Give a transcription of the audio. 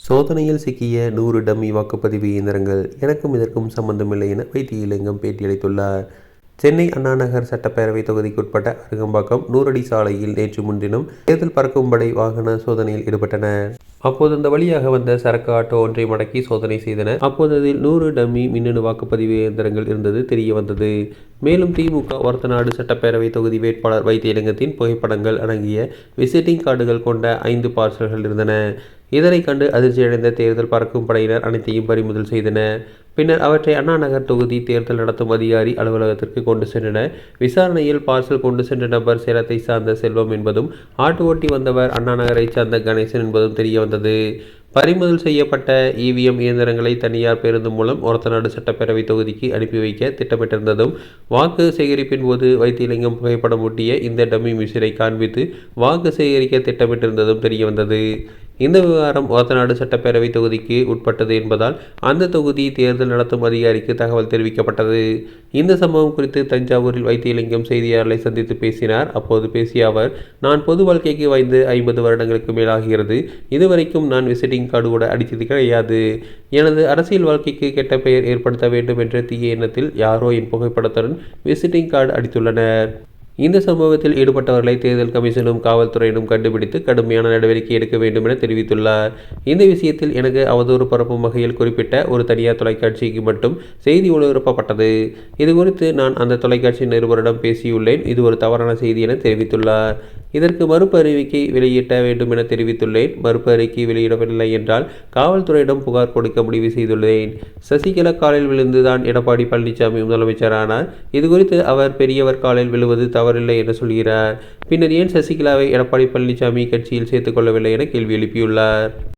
சோதனையில் சிக்கிய 100 டம்மி வாக்குப்பதிவு இயந்திரங்கள் எனக்கும் இதற்கும் சம்பந்தமில்லை என வைத்தியலிங்கம் பேட்டியளித்துள்ளார். சென்னை அண்ணாநகர் சட்டப்பேரவை தொகுதிக்குட்பட்ட அருகம்பாக்கம் 100 அடி சாலையில் நேற்று முன்தினம் தேர்தல் பறக்கும் படை வாகன சோதனையில் ஈடுபட்டனர். அப்போது அந்த வழியாக வந்த சரக்கு ஆட்டோ ஒன்றை மடக்கி சோதனை செய்தனர். அப்போது அதில் 100 டம்மி மின்னணு வாக்குப்பதிவு இயந்திரங்கள் இருந்தது தெரிய வந்தது. மேலும் திமுக ஒரத்தநாடு சட்டப்பேரவை தொகுதி வேட்பாளர் வைத்தியலிங்கத்தின் புகைப்படங்கள் அடங்கிய விசிட்டிங் கார்டுகள் கொண்ட 5 பார்சல்கள் இருந்தன. இதனை கண்டு அதிர்ச்சியடைந்த தேர்தல் பறக்கும் படையினர் அனைத்தையும் பறிமுதல் செய்தனர். பின்னர் அவற்றை அண்ணாநகர் தொகுதி தேர்தல் நடத்தும் அதிகாரி அலுவலகத்திற்கு கொண்டு சென்றனர். விசாரணையில் பார்சல் கொண்டு சென்ற நபர் சேலத்தை சார்ந்த செல்வம் என்பதும் ஆட்டோ ஓட்டி வந்தவர் அண்ணாநகரை சார்ந்த கணேசன் என்பதும் தெரிய வந்தது. பறிமுதல் செய்யப்பட்ட இவிஎம் இயந்திரங்களை தனியார் பேருந்து மூலம் ஒரத்தநாடு சட்டப்பேரவை தொகுதிக்கு அனுப்பி வைக்க திட்டமிட்டிருந்ததும், வாக்கு சேகரிப்பின் போது வைத்தியலிங்கம் புகைப்படம் ஒட்டிய இந்த டம்மி மிஷினை காண்பித்து வாக்கு சேகரிக்க திட்டமிட்டிருந்ததும் தெரிய வந்தது. இந்த விவகாரம் ஒரத்தநாடு சட்டப்பேரவை தொகுதிக்கு உட்பட்டது என்பதால் அந்த தொகுதி தேர்தல் நடத்தும் அதிகாரிக்கு தகவல் தெரிவிக்கப்பட்டது. இந்த சம்பவம் குறித்து தஞ்சாவூரில் வைத்தியலிங்கம் செய்தியாளர்களை சந்தித்து பேசினார். அப்போது பேசிய அவர், நான் பொது வாழ்க்கைக்கு வந்து 50 வருடங்களுக்கு மேலாகிறது. இதுவரைக்கும் நான் விசிட்டிங் கார்டு கூட அடித்தது கிடையாது. எனது அரசியல் வாழ்க்கைக்கு கெட்ட பெயர் ஏற்படுத்த வேண்டும் என்ற தீய எண்ணத்தில் யாரோ என் புகைப்படத்துடன் விசிட்டிங் கார்டு அடித்துள்ளனர். இந்த சம்பவத்தில் ஈடுபட்டவர்களை தேர்தல் கமிஷனும் காவல்துறையினும் கண்டுபிடித்து கடுமையான நடவடிக்கை எடுக்க வேண்டும் என தெரிவித்துள்ளார். இந்த விஷயத்தில் எனக்கு அவதூறு பரப்பும் வகையில் குறிப்பிட்ட ஒரு தனியார் தொலைக்காட்சிக்கு மட்டும் செய்தி ஒளிபரப்பப்பட்டது. இதுகுறித்து நான் அந்த தொலைக்காட்சி நிருபரிடம் பேசியுள்ளேன். இது ஒரு தவறான செய்தி என தெரிவித்துள்ளார். இதற்கு மறுப்பு அறிவிக்கை வெளியிட வேண்டும் என தெரிவித்துள்ளேன். மறுப்பு அறிக்கை வெளியிடவில்லை என்றால் காவல்துறையிடம் புகார் கொடுக்க முடிவு செய்துள்ளேன். சசிகலா காலில் விழுந்துதான் எடப்பாடி பழனிசாமி முதலமைச்சரானார். இதுகுறித்து அவர் பெரியவர் காலில் விழுவது தவறில்லை என சொல்கிறார். பின்னர் ஏன் சசிகலாவை எடப்பாடி பழனிசாமி கட்சியில் சேர்த்துக் கொள்ளவில்லை என கேள்வி எழுப்பியுள்ளார்.